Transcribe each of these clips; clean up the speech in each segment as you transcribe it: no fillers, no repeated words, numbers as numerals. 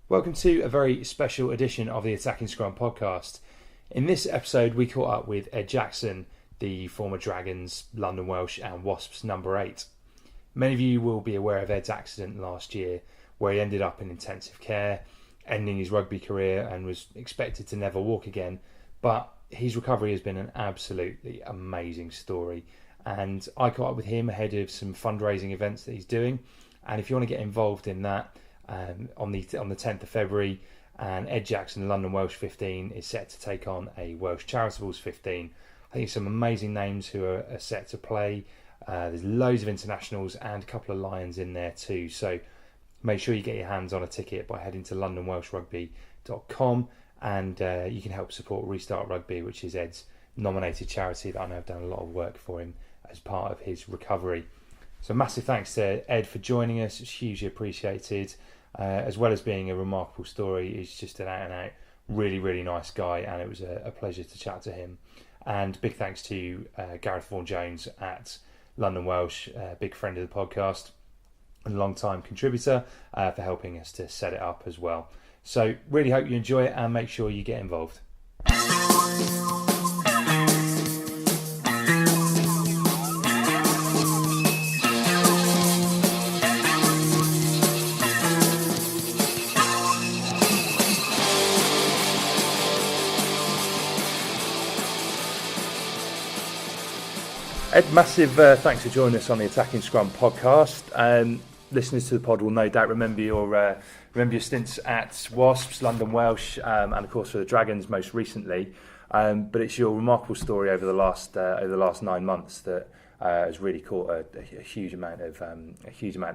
Welcome to a very special edition of the Attacking Scrum podcast. In this episode, we caught up with Ed Jackson, the former Dragons, London Welsh and Wasps number 8. Many of you will be aware of Ed's accident last year, where he ended up in intensive care, ending his rugby career and was expected to never walk again. But his recovery has been an absolutely amazing story. And I caught up with him ahead of some fundraising events that he's doing. And if you want to get involved in that, on the 10th of February, and Ed Jackson London Welsh 15 is set to take on a Welsh Charitables 15. I think some amazing names who are set to play. There's loads of internationals and a couple of Lions in there too. So make sure you get your hands on a ticket by heading to londonwelshrugby.com, and you can help support Restart Rugby, which is Ed's nominated charity that I know have done a lot of work for him as part of his recovery. So massive thanks to Ed for joining us. It's hugely appreciated. As well as being a remarkable story, he's just an out-and-out, really nice guy, and it was a pleasure to chat to him. And big thanks to Gareth Vaughan-Jones at London Welsh, big friend of the podcast and long-time contributor, for helping us to set it up as well. So really hope you enjoy it and make sure you get involved. Ed, massive thanks for joining us on the Attacking Scrum podcast. Listeners to the pod will no doubt remember your stints at Wasps, London Welsh, and of course for the Dragons most recently. But it's your remarkable story over the last 9 months that has really caught a huge amount of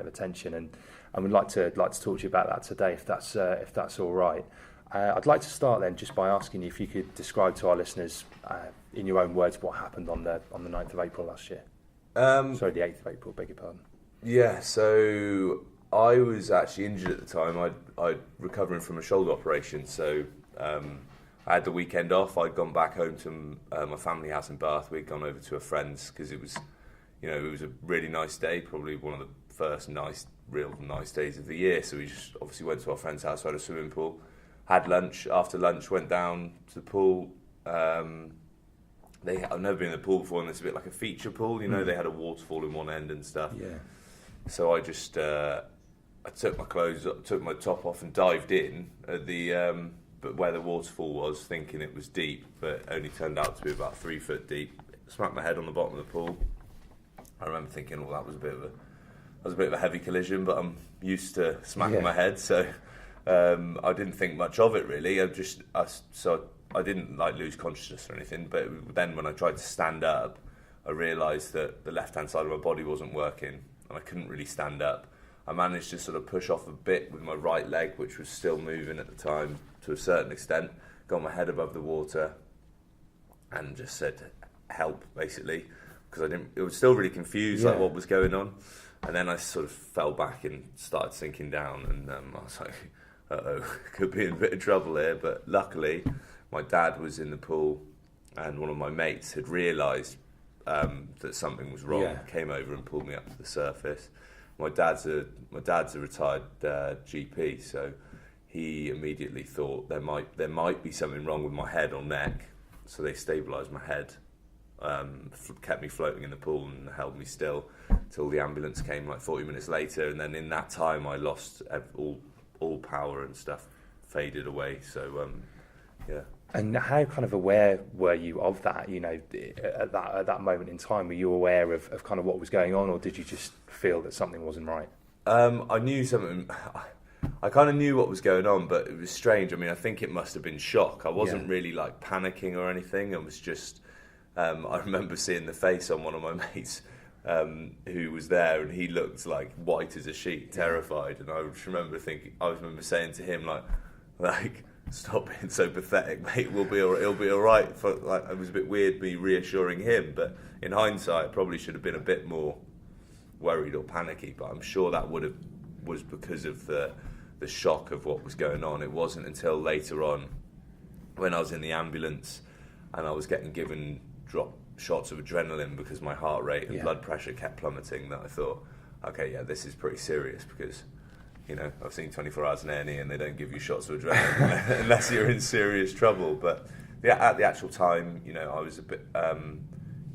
attention, and we'd like to talk to you about that today, if that's all right. I'd like to start then just by asking you if you could describe to our listeners, in your own words, what happened on the 9th of April last year. The 8th of April, beg your pardon. Yeah, so I was actually injured at the time. I'd recovering from a shoulder operation, so I had the weekend off. I'd gone back home to my family house in Bath. We'd gone over to a friend's because it was a really nice day, probably one of the first real nice days of the year. So we just obviously went to our friend's house, had a swimming pool, had lunch. After lunch, went down to the pool. I've never been in the pool before, and it's a bit like a feature pool. They had a waterfall in one end and stuff. Yeah. So I just I took my clothes, took my top off, and dived in at the but where the waterfall was, thinking it was deep, but it only turned out to be about 3 foot deep. Smacked my head on the bottom of the pool. I remember thinking, well, that was a bit of a heavy collision, but I'm used to smacking my head, so I didn't think much of it really. I didn't lose consciousness or anything, but then when I tried to stand up, I realised that the left-hand side of my body wasn't working and I couldn't really stand up. I managed to sort of push off a bit with my right leg, which was still moving at the time to a certain extent, got my head above the water and just said, help, basically, because I was still really confused, what was going on. And then I sort of fell back and started sinking down, and I was like, uh-oh, could be in a bit of trouble here, but luckily my dad was in the pool, and one of my mates had realised that something was wrong. Came over and pulled me up to the surface. My dad's a retired GP, so he immediately thought there might be something wrong with my head or neck. So they stabilised my head, kept me floating in the pool and held me still till the ambulance came 40 minutes later. And then in that time, I lost all power and stuff, faded away. So yeah. And how kind of aware were you of that? At that moment in time, were you aware of kind of what was going on, or did you just feel that something wasn't right? I knew something. I kind of knew what was going on, but it was strange. I mean, I think it must have been shock. I wasn't really panicking or anything. It was just. I remember seeing the face on one of my mates who was there, and he looked white as a sheet, terrified. And I just remember saying to him like. Stop being so pathetic, mate. We'll be all right. It'll be all right. It was a bit weird me reassuring him, but in hindsight, I probably should have been a bit more worried or panicky. But I'm sure that was because of the shock of what was going on. It wasn't until later on, when I was in the ambulance and I was getting given drop shots of adrenaline because my heart rate and blood pressure kept plummeting, that I thought, okay, this is pretty serious, because you know, I've seen 24 Hours in A&E and they don't give you shots of adrenaline unless you're in serious trouble. But at the actual time, you know, I was a bit,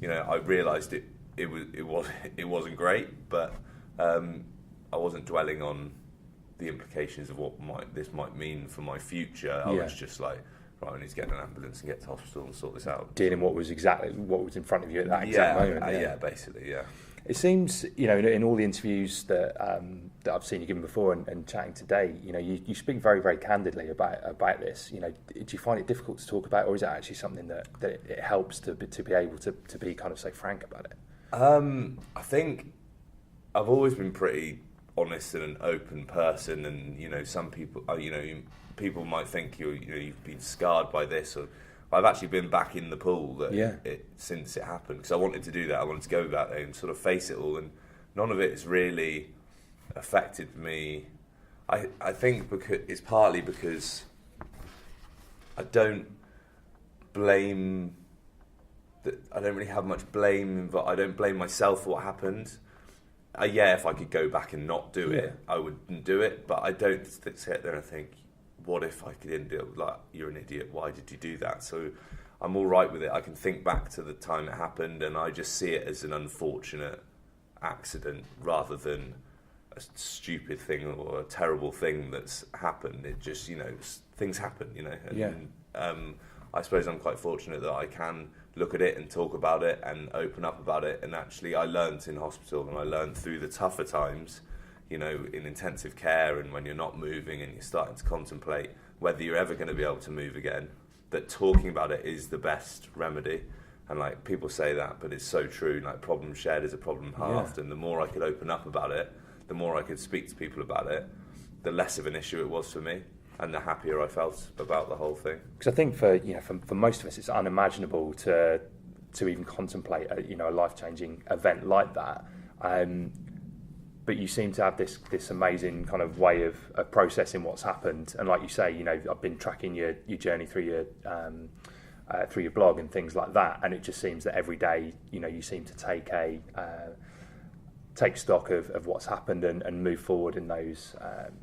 you know, I realised it wasn't great, but I wasn't dwelling on the implications of what this might mean for my future. I was just like, right, I need to get an ambulance and get to hospital and sort this out. Dealing what was in front of you at that exact moment. Yeah, basically, yeah. It seems, you know, in all the interviews that I've seen you given before and chatting today, you know, you speak very, very candidly about this. You know, do you find it difficult to talk about, or is it actually something that it helps to be able to be kind of, say, frank about it? I think I've always been pretty honest and an open person, and you know, some people, you know, people might think you've been scarred by this, or I've actually been back in the pool since it happened, because I wanted to do that. I wanted to go back there and sort of face it all, and none of it has really affected me. I think it's partly because I don't blame. I don't really have much blame. I don't blame myself for what happened. If I could go back and not do it, I wouldn't do it. But I don't sit there and think, what if I could end it? Like, you're an idiot. Why did you do that? So I'm all right with it. I can think back to the time it happened, and I just see it as an unfortunate accident rather than a stupid thing or a terrible thing that's happened. It just, you know, things happen, you know. And, I suppose I'm quite fortunate that I can look at it and talk about it and open up about it. And actually, I learned in hospital, and I learned through the tougher times, you know, in intensive care and when you're not moving and you're starting to contemplate whether you're ever going to be able to move again, that talking about it is the best remedy. And like, people say that, but it's so true. Like, problem shared is a problem halved. And the more I could open up about it, the more I could speak to people about it, the less of an issue it was for me, and the happier I felt about the whole thing. Because I think for most of us, it's unimaginable to even contemplate a life-changing event like that. But you seem to have this amazing kind of way of processing what's happened. And like you say, you know, I've been tracking your journey through your blog and things like that, and it just seems that every day, you know, you seem to take stock of what's happened and move forward in those,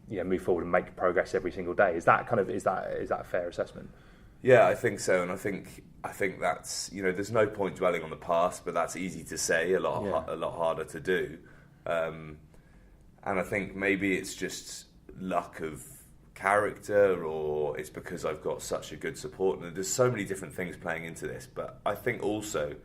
move forward and make progress every single day. Is that a fair assessment? Yeah, I think so, and I think that's, you know, there's no point dwelling on the past, but that's easy to say, a lot harder to do. And I think maybe it's just luck of character, or it's because I've got such a good support. And there's so many different things playing into this, but I think also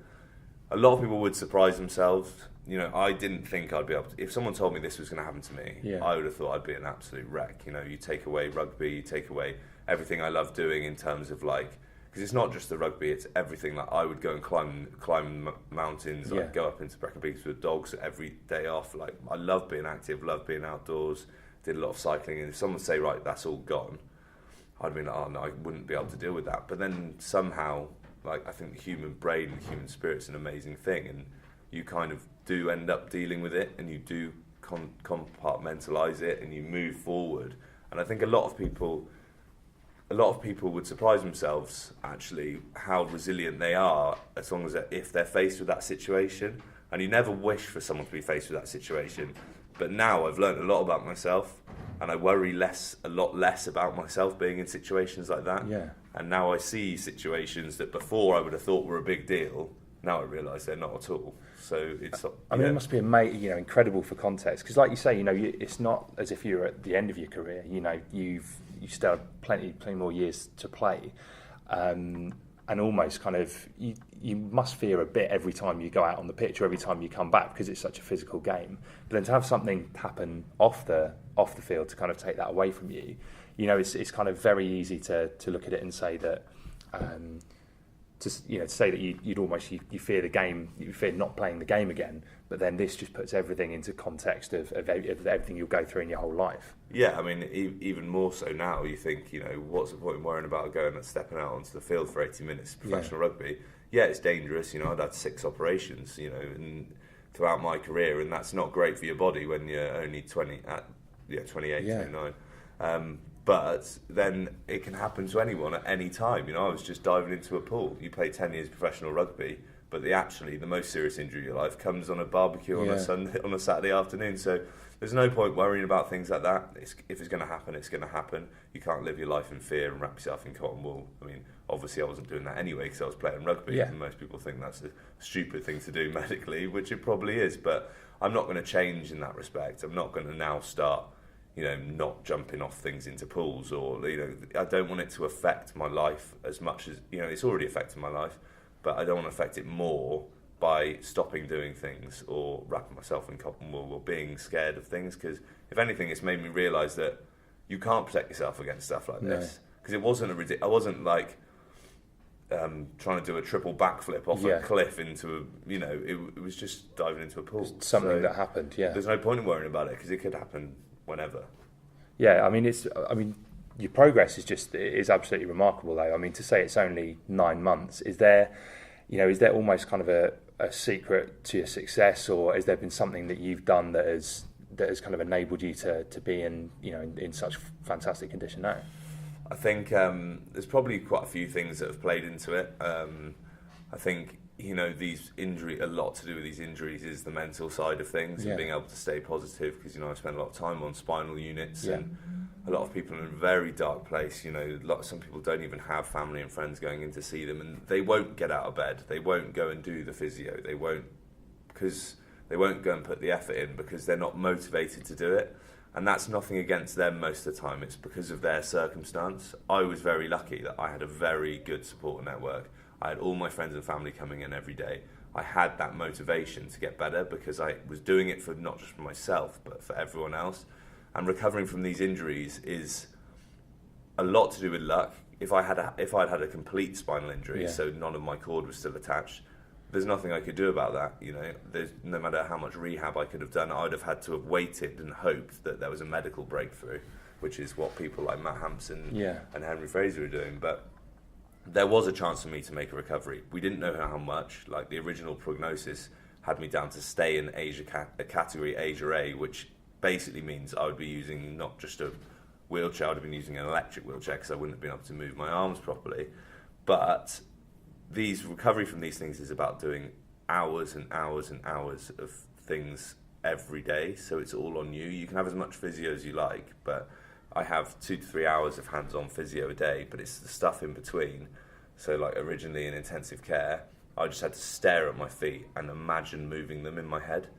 a lot of people would surprise themselves. You know, I didn't think I'd be able to. If someone told me this was going to happen to me, I would have thought I'd be an absolute wreck. You know, you take away rugby, you take away everything I love doing in terms of like, because it's not just the rugby, it's everything. Like, I would go and climb mountains, I'd go up into Brecon Beacons with dogs every day off. Like, I love being active, love being outdoors, did a lot of cycling. And if someone say, right, that's all gone, I'd be like, oh no, I wouldn't be able to deal with that. But then somehow, like, I think the human brain, the human spirit's an amazing thing, and you kind of do end up dealing with it, and you do compartmentalise it, and you move forward. And I think a lot of people would surprise themselves, actually, how resilient they are, as long as if they're faced with that situation. And you never wish for someone to be faced with that situation. But now I've learned a lot about myself, and I worry a lot less about myself being in situations like that. Yeah. And now I see situations that before I would have thought were a big deal. Now I realise they're not at all. So it's. I mean, it must be incredible for context, because, like you say, you know, it's not as if you're at the end of your career. You know, you still have plenty more years to play, and almost kind of you must fear a bit every time you go out on the pitch or every time you come back, because it's such a physical game. But then to have something happen off the field to kind of take that away from you, you know, it's kind of very easy to look at it and say that. To say that you fear the game, you fear not playing the game again, but then this just puts everything into context of everything you'll go through in your whole life. Yeah, I mean, even more so now, you think, you know, what's the point in worrying about going and stepping out onto the field for 80 minutes professional rugby? Yeah, it's dangerous. You know, I'd had 6 operations, you know, and throughout my career, and that's not great for your body when you're only 28, 29. But then it can happen to anyone at any time. You know, I was just diving into a pool. You play 10 years professional rugby, but the most serious injury of your life comes on a barbecue on a Saturday afternoon. So There's no point worrying about things like that. If it's going to happen, it's going to happen. You can't live your life in fear and wrap yourself in cotton wool. I mean, obviously I wasn't doing that anyway because I was playing rugby, and most people think that's a stupid thing to do medically, which it probably is, but I'm not going to change in that respect. I'm not going to now start, not jumping off things into pools, or, I don't want it to affect my life as much as, it's already affecting my life, but I don't want to affect it more by stopping doing things or wrapping myself in cotton wool or being scared of things, because if anything, it's made me realise that you can't protect yourself against stuff like this. Because it wasn't I wasn't like trying to do a triple backflip off a cliff into it was just diving into a pool. It's something that happened. Yeah, there's no point in worrying about it because it could happen whenever. Yeah, I mean your progress is absolutely remarkable though. I mean, to say it's only 9 months, is there almost kind of a secret to your success, or has there been something that you've done that has kind of enabled you to be in such fantastic condition now? I think there's probably quite a few things that have played into it. I think these a lot to do with these injuries is the mental side of things and being able to stay positive, because I spend a lot of time on spinal units and a lot of people are in a very dark place. Some people don't even have family and friends going in to see them, and they won't get out of bed. They won't go and do the physio. They won't go and put the effort in because they're not motivated to do it. And that's nothing against them most of the time. It's because of their circumstance. I was very lucky that I had a very good support network. I had all my friends and family coming in every day. I had that motivation to get better because I was doing it for not just for myself, but for everyone else. And recovering from these injuries is a lot to do with luck. If I'd had a complete spinal injury, so none of my cord was still attached, there's nothing I could do about that. There's no matter how much rehab I could have done, I'd have had to have waited and hoped that there was a medical breakthrough, which is what people like Matt Hampson and Henry Fraser are doing. But there was a chance for me to make a recovery. We didn't know how much. Like, the original prognosis had me down to stay in category Asia A, which basically means I would be using not just a wheelchair, I would have been using an electric wheelchair because I wouldn't have been able to move my arms properly. But recovery from these things is about doing hours and hours and hours of things every day, so it's all on you. You can have as much physio as you like, but I have 2 to 3 hours of hands-on physio a day, but it's the stuff in between. So like originally in intensive care, I just had to stare at my feet and imagine moving them in my head,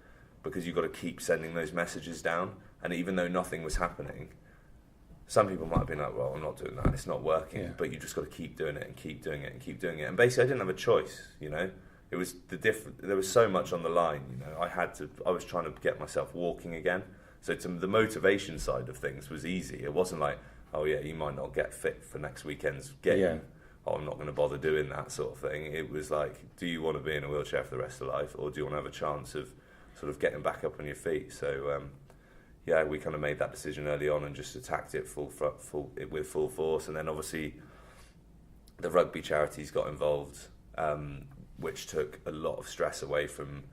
because you've got to keep sending those messages down. And even though nothing was happening, some people might have been like, well, I'm not doing that, it's not working, but you just got to keep doing it and keep doing it and keep doing it. And basically I didn't have a choice, It was there was so much on the line, I was trying to get myself walking again. So the motivation side of things was easy. It wasn't like, oh yeah, you might not get fit for next weekend's game. Oh, I'm not going to bother doing that sort of thing. It was like, do you want to be in a wheelchair for the rest of life, or do you want to have a chance of sort of getting back up on your feet? So we kind of made that decision early on and just attacked it with full force. And then obviously the rugby charities got involved, which took a lot of stress away from.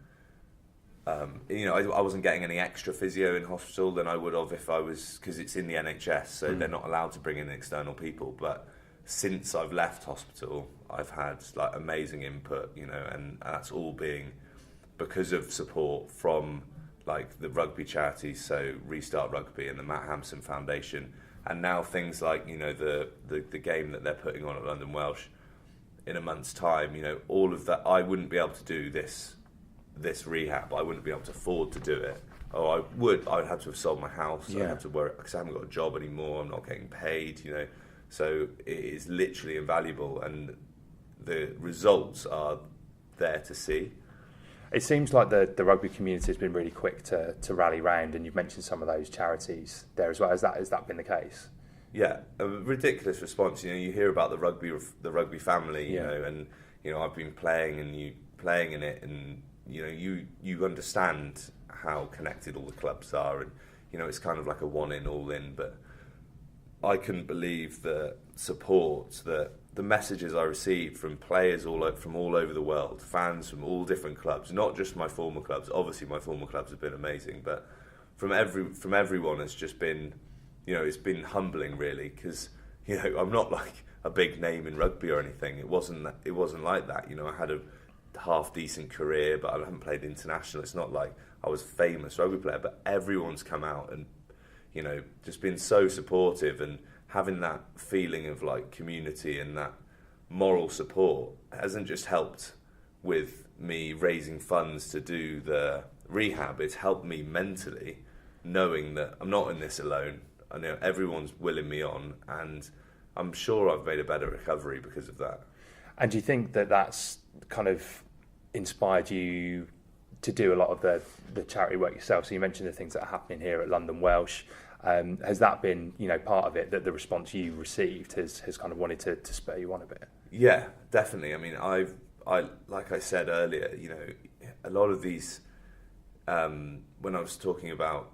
I wasn't getting any extra physio in hospital than I would have if I was, because it's in the NHS, so they're not allowed to bring in external people. But since I've left hospital, I've had like amazing input, and that's all being because of support from like the rugby charities, so Restart Rugby and the Matt Hampson Foundation, and now things like the game that they're putting on at London Welsh in a month's time. All of that, I wouldn't be able to do this rehab. I wouldn't be able to afford to do it. I'd have to have sold my house. I'd have to work because I haven't got a job anymore. I'm not getting paid, So it is literally invaluable, and the results are there to see. It seems like the rugby community has been really quick to rally round, and you've mentioned some of those charities there as well. Has that been the case? Yeah, a ridiculous response. You hear about the rugby family, and I've been playing in it, and you understand how connected all the clubs are, and it's kind of like a one in all in. But I couldn't believe the support, the messages I received from players from all over the world, fans from all different clubs, not just my former clubs. Obviously my former clubs have been amazing, but from everyone has just been, it's been humbling really, because I'm not like a big name in rugby or anything. It wasn't like that. I had half decent career, but I haven't played international. It's not like I was a famous rugby player, but everyone's come out and, you know, just been so supportive, and having that feeling of like community and that moral support hasn't just helped with me raising funds to do the rehab, it's helped me mentally, knowing that I'm not in this alone. I know everyone's willing me on, and I'm sure I've made a better recovery because of that. And do you think that that's kind of inspired you to do a lot of the charity work yourself? So you mentioned the things that are happening here at London Welsh. Has that been, you know, part of it, that the response you received has kind of wanted to spur you on a bit? Yeah, definitely. I mean, I like I said earlier, you know, a lot of these, when I was talking about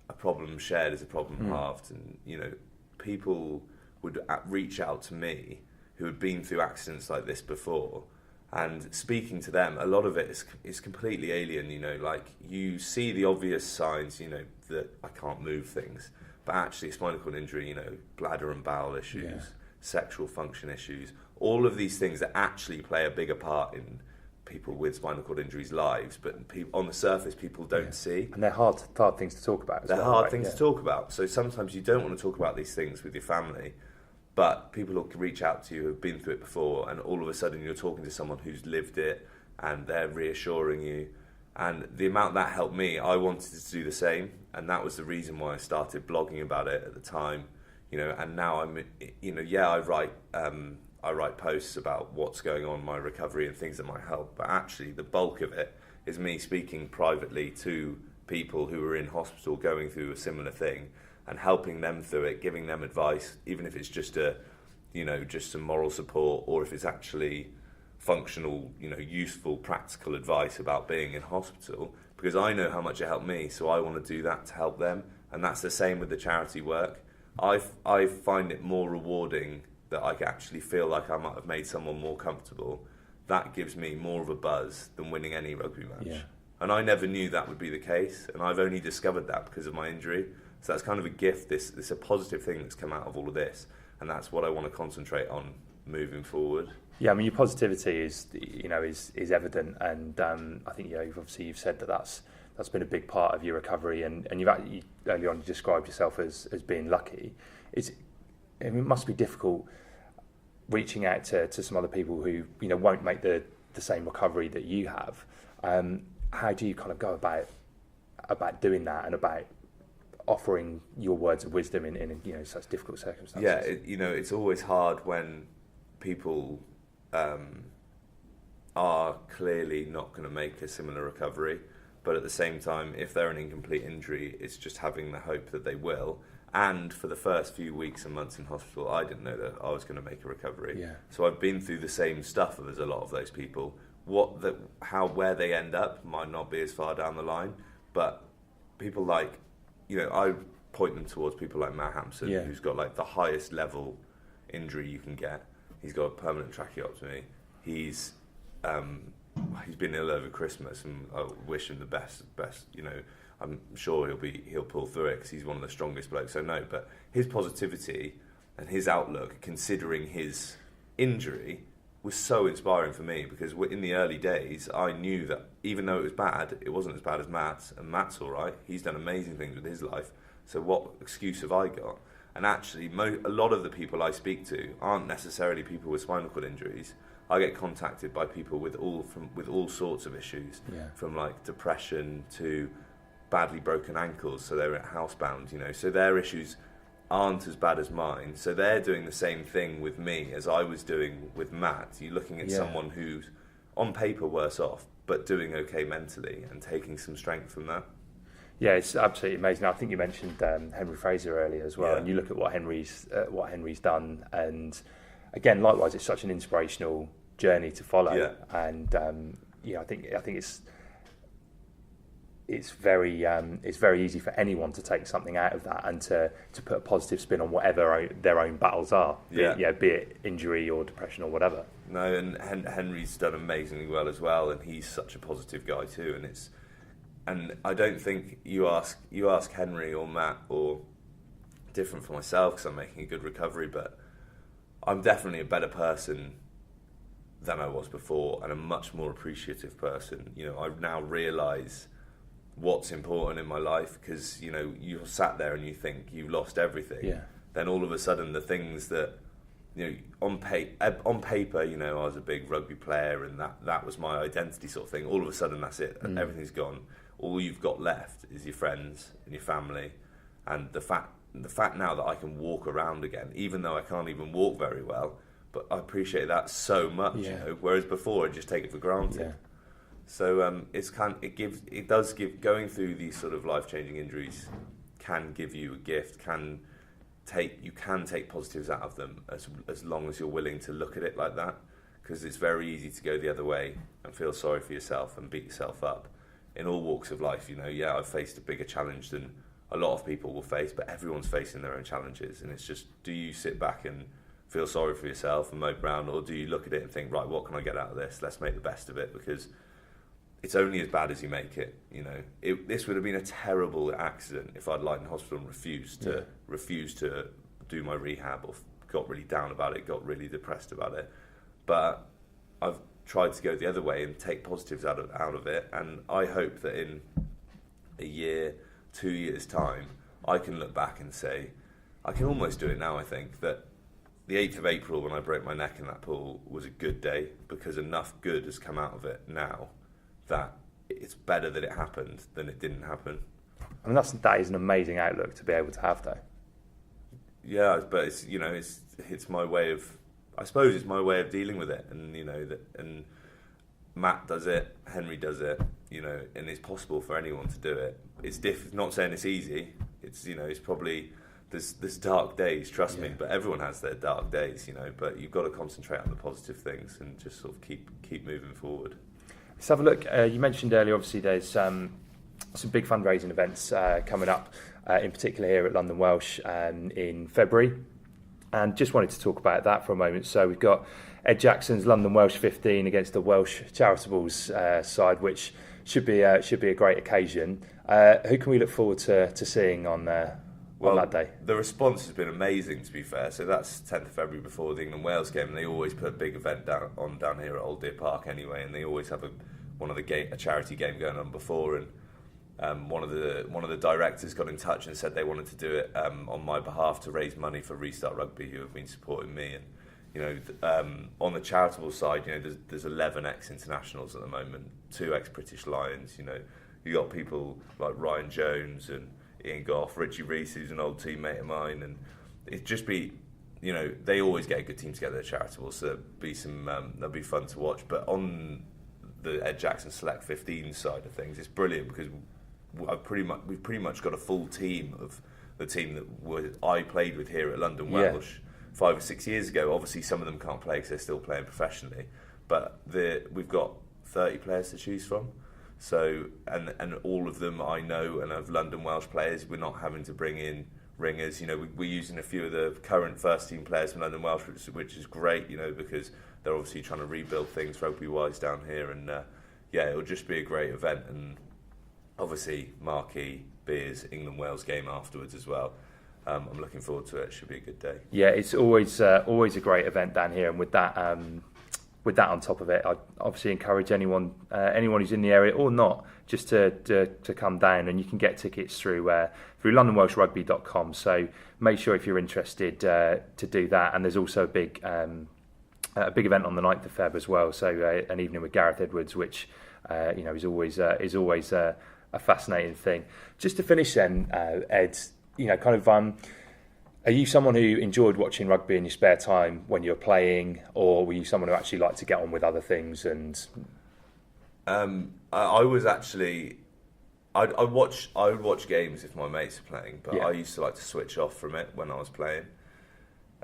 a problem shared is a problem halved, and, you know, people would reach out to me who had been through accidents like this before, and speaking to them, a lot of it is completely alien. You know, like, you see the obvious signs, you know, that I can't move things, but actually spinal cord injury, you know, bladder and bowel issues, sexual function issues, all of these things that actually play a bigger part in people with spinal cord injuries' lives, but on the surface people don't see. And they're hard things to talk about. They're hard things to talk about. So sometimes you don't want to talk about these things with your family, but people will reach out to you who've been through it before, and all of a sudden you're talking to someone who's lived it, and they're reassuring you. And the amount that helped me, I wanted to do the same, and that was the reason why I started blogging about it at the time. You know, and now I'm, you know, I write posts about what's going on in my recovery and things that might help, but actually the bulk of it is me speaking privately to people who are in hospital going through a similar thing and helping them through it, giving them advice, even if it's just just some moral support, or if it's actually functional, you know, useful, practical advice about being in hospital, because I know how much it helped me, so I want to do that to help them. And that's the same with the charity work. I find it more rewarding that I actually feel like I might have made someone more comfortable. That gives me more of a buzz than winning any rugby match. Yeah. And I never knew that would be the case, and I've only discovered that because of my injury. So that's kind of a gift, this a positive thing that's come out of all of this, and that's what I want to concentrate on moving forward. Yeah, I mean, your positivity is evident, and I think, you know, you've said that's been a big part of your recovery, and you early on you described yourself as being lucky. It must be difficult reaching out to some other people who, you know, won't make the same recovery that you have. How do you kind of go about doing that, and about offering your words of wisdom in you know, such difficult circumstances? Yeah, it's always hard when people are clearly not going to make a similar recovery, but at the same time, if they're an incomplete injury, it's just having the hope that they will. And for the first few weeks and months in hospital, I didn't know that I was going to make a recovery. Yeah. So I've been through the same stuff as a lot of those people. Where they end up might not be as far down the line, but people like, you know, I point them towards people like Matt Hampson, who's got like the highest level injury you can get. He's got a permanent tracheotomy. He's been ill over Christmas, and I wish him the best. You know, I'm sure he'll pull through it because he's one of the strongest blokes I know. But his positivity and his outlook, considering his injury, was so inspiring for me, because in the early days I knew that even though it was bad, it wasn't as bad as Matt's, and Matt's all right. He's done amazing things with his life. So what excuse have I got? And actually, a lot of the people I speak to aren't necessarily people with spinal cord injuries. I get contacted by people with all sorts of issues, from like depression to badly broken ankles, so they're housebound, you know. So their issues aren't as bad as mine. So they're doing the same thing with me as I was doing with Matt. You're looking at someone who's on paper worse off, but doing okay mentally and taking some strength from that. Yeah, it's absolutely amazing. I think you mentioned Henry Fraser earlier as well, Yeah. and you look at what Henry's done, and again, likewise, it's such an inspirational journey to follow. Yeah. And I think it's very easy for anyone to take something out of that and to put a positive spin on whatever their own battles are, be it injury or depression or whatever. No, and Henry's done amazingly well as well, and he's such a positive guy too. And I don't think you ask Henry or Matt, or different for myself because I'm making a good recovery, but I'm definitely a better person than I was before, and a much more appreciative person. You know, I now realise what's important in my life, because, you know, you're sat there and you think you've lost everything. Yeah. Then all of a sudden the things that, you know, on paper, you know, I was a big rugby player and that was my identity sort of thing. All of a sudden that's it. Everything's gone. All you've got left is your friends and your family, and the fact now that I can walk around again, even though I can't even walk very well, but I appreciate that so much. You know, whereas before I just take it for granted. Yeah. So it does give, going through these sort of life-changing injuries can give you a gift. You can take positives out of them as long as you're willing to look at it like that, because it's very easy to go the other way and feel sorry for yourself and beat yourself up. In all walks of life, you know, I've faced a bigger challenge than a lot of people will face, but everyone's facing their own challenges, and it's just, do you sit back and feel sorry for yourself and mope around, or do you look at it and think, right, what can I get out of this? Let's make the best of it, because it's only as bad as you make it. You know, this would have been a terrible accident if I'd lied in hospital and refused to do my rehab, or got really down about it, got really depressed about it. But I've tried to go the other way and take positives out of it, and I hope that in a year, 2 years' time, I can look back and say, I can almost do it now, I think, that the 8th of April when I broke my neck in that pool was a good day, because enough good has come out of it now that it's better that it happened than it didn't happen. I mean, that is an amazing outlook to be able to have, though. Yeah, but it's, you know, it's my way of, I suppose it's my way of dealing with it, and, you know, and Matt does it, Henry does it, you know, and it's possible for anyone to do it. It's not saying it's easy. It's, you know, it's probably, there's dark days, trust me, but everyone has their dark days, you know, but you've got to concentrate on the positive things and just sort of keep moving forward. Let's have a look. You mentioned earlier, obviously, there's some big fundraising events coming up, in particular here at London Welsh in February, and just wanted to talk about that for a moment. So we've got Ed Jackson's London Welsh 15 against the Welsh Charitables side, which should be a great occasion. Who can we look forward to seeing on that day? The response has been amazing, to be fair. So that's 10th of February before the England-Wales game, and they always put a big event down here at Old Deer Park anyway, and they always have a charity game going on before. And one of the directors got in touch and said they wanted to do it on my behalf to raise money for Restart Rugby, who have been supporting me. And, you know, on the charitable side, you know, there's 11 ex-internationals at the moment, 2 ex-British Lions. You know, you got people like Ryan Jones and Ian Goff, Richie Reese, who's an old teammate of mine, and it'd just be, you know, they always get a good team together at charitable, so that'll be fun to watch. But on the Ed Jackson Select 15 side of things, it's brilliant because we've pretty much got a full team of the team that I played with here at London Welsh 5 or 6 years ago. Obviously, some of them can't play because they're still playing professionally, but we've got 30 players to choose from. So, and all of them I know and have London Welsh players. We're not having to bring in ringers. You know, we're using a few of the current first team players from London Welsh, which is great, you know, because they're obviously trying to rebuild things rugby-wise down here. And it'll just be a great event. And obviously, marquee beers, England-Wales game afterwards as well. I'm looking forward to it. It should be a good day. Yeah, it's always a great event down here, and with that on top of it, I obviously encourage anyone who's in the area or not just to come down, and you can get tickets through LondonWelshRugby.com. So make sure if you're interested to do that. And there's also a big event on the 9th of Feb as well. So an evening with Gareth Edwards, which is always a fascinating thing. Just to finish then, Ed, you know, kind of. Are you someone who enjoyed watching rugby in your spare time when you were playing, or were you someone who actually liked to get on with other things? And I was actually, I would watch games if my mates were playing, but I used to like to switch off from it when I was playing.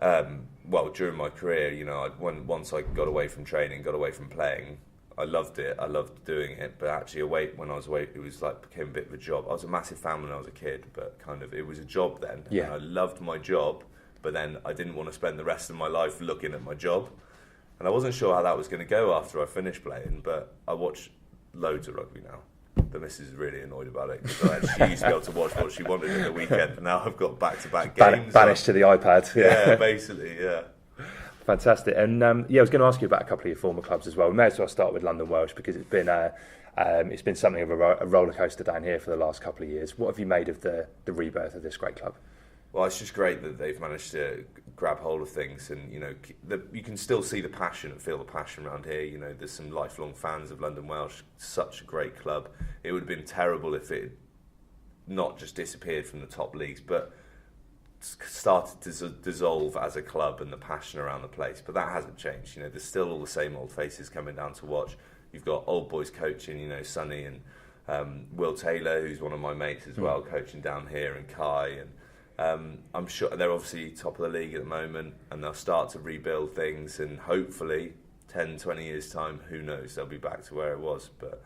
During my career, you know, once I got away from training, got away from playing, I loved it. I loved doing it, but actually when I was away, it was like became a bit of a job. I was a massive fan when I was a kid, but kind of it was a job then. Yeah. And I loved my job, but then I didn't want to spend the rest of my life looking at my job, and I wasn't sure how that was going to go after I finished playing. But I watch loads of rugby now. The missus is really annoyed about it because she used to be able to watch what she wanted at the weekend, and now I've got back-to-back games. Banished to the iPad. Yeah, basically, yeah. Fantastic. And I was going to ask you about a couple of your former clubs as well. We may as well start with London Welsh because it's been something of a roller coaster down here for the last couple of years. What have you made of the rebirth of this great club? Well, it's just great that they've managed to grab hold of things, and you can still see the passion and feel the passion around here. There's some lifelong fans of London Welsh. Such a great club. It would have been terrible if it had not just disappeared from the top leagues, but started to dissolve as a club and the passion around the place. But that hasn't changed. There's still all the same old faces coming down to watch. You've got old boys coaching, Sonny and Will Taylor, who's one of my mates as well, coaching down here, and Kai, and I'm sure they're obviously top of the league at the moment, and they'll start to rebuild things, and hopefully 10, 20 years time, who knows, they'll be back to where it was. But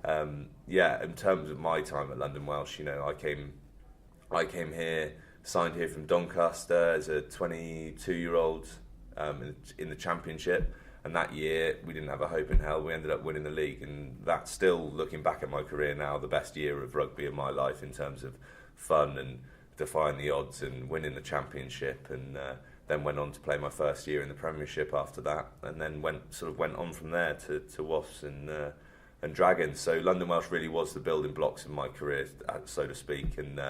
in terms of my time at London Welsh, I came here, signed here from Doncaster as a 22-year-old in the Championship, and that year we didn't have a hope in hell. We ended up winning the league, and that's still, looking back at my career now, the best year of rugby in my life in terms of fun and defying the odds and winning the Championship, and then went on to play my first year in the Premiership after that, and then went on from there to Wasps and Dragons. So London Welsh really was the building blocks of my career, so to speak, and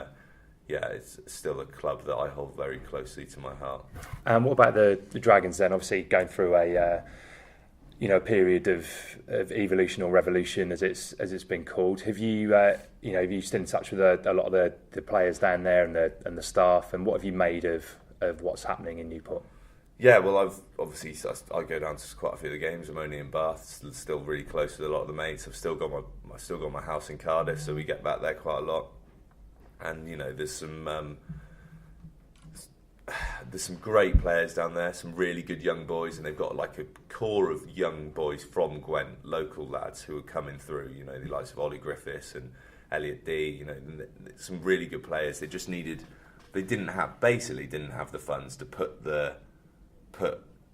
it's still a club that I hold very closely to my heart. And what about the Dragons then? Obviously going through a period of evolution or revolution, as it's been called. Have you still in touch with a lot of the players down there and the staff? And what have you made of what's happening in Newport? Yeah, well, I go down to quite a few of the games. I'm only in Bath, still really close with a lot of the mates. I've still got my house in Cardiff, so we get back there quite a lot. And there's some great players down there, some really good young boys, and they've got like a core of young boys from Gwent, local lads who are coming through. The likes of Ollie Griffiths and Elliot D. Some really good players. They didn't have the funds to put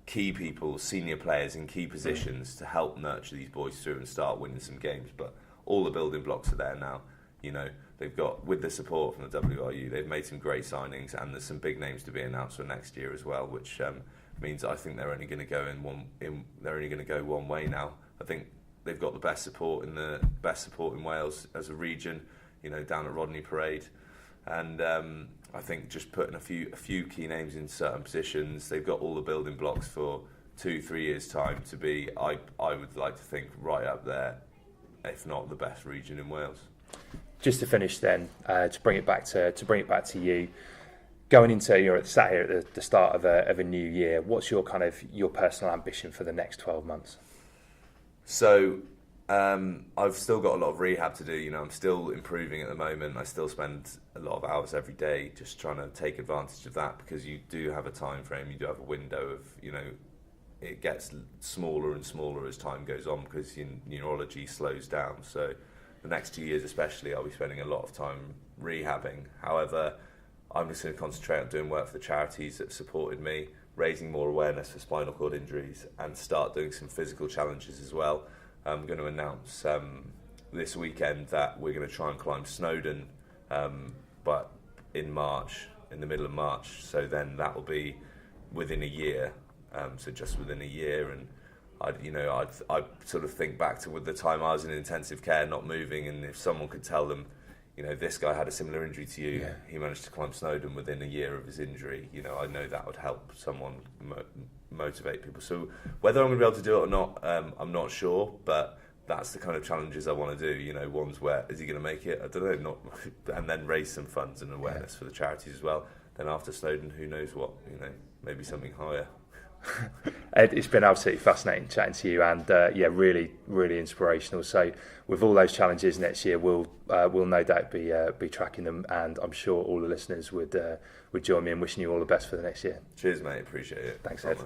key people, senior players in key positions to help nurture these boys through and start winning some games. But all the building blocks are there now. They've got, with the support from the WRU, they've made some great signings, and there's some big names to be announced for next year as well, which means I think they're only going to go one way now. I think they've got the best support in Wales as a region, down at Rodney Parade, and I think just putting a few key names in certain positions, they've got all the building blocks for 2-3 years time to be, I would like to think, right up there, if not the best region in Wales. Just to finish then, to bring it back to you, going into, you're sat here at the start of a new year. What's your personal ambition for the next 12 months? So I've still got a lot of rehab to do. I'm still improving at the moment. I still spend a lot of hours every day just trying to take advantage of that, because you do have a time frame, you do have a window of, it gets smaller and smaller as time goes on because your neurology slows down. So the next 2 years especially, I'll be spending a lot of time rehabbing. However, I'm just going to concentrate on doing work for the charities that supported me, raising more awareness for spinal cord injuries, and start doing some physical challenges as well. I'm going to announce this weekend that we're going to try and climb Snowdon, but in the middle of March. So then that will be within a year, so just within a year. And I'd sort of think back to the time I was in intensive care, not moving, and if someone could tell them, this guy had a similar injury to you, he managed to climb Snowdon within a year of his injury, I know that would help someone motivate people. So whether I'm going to be able to do it or not, I'm not sure, but that's the kind of challenges I want to do. One's where, is he going to make it? I don't know, and then raise some funds and awareness for the charities as well. Then after Snowdon, who knows what, maybe something higher. Ed, it's been absolutely fascinating chatting to you, and really, really inspirational. So, with all those challenges next year, we'll no doubt be tracking them, and I'm sure all the listeners would join me in wishing you all the best for the next year. Cheers, mate. Appreciate it. Thanks, Ed.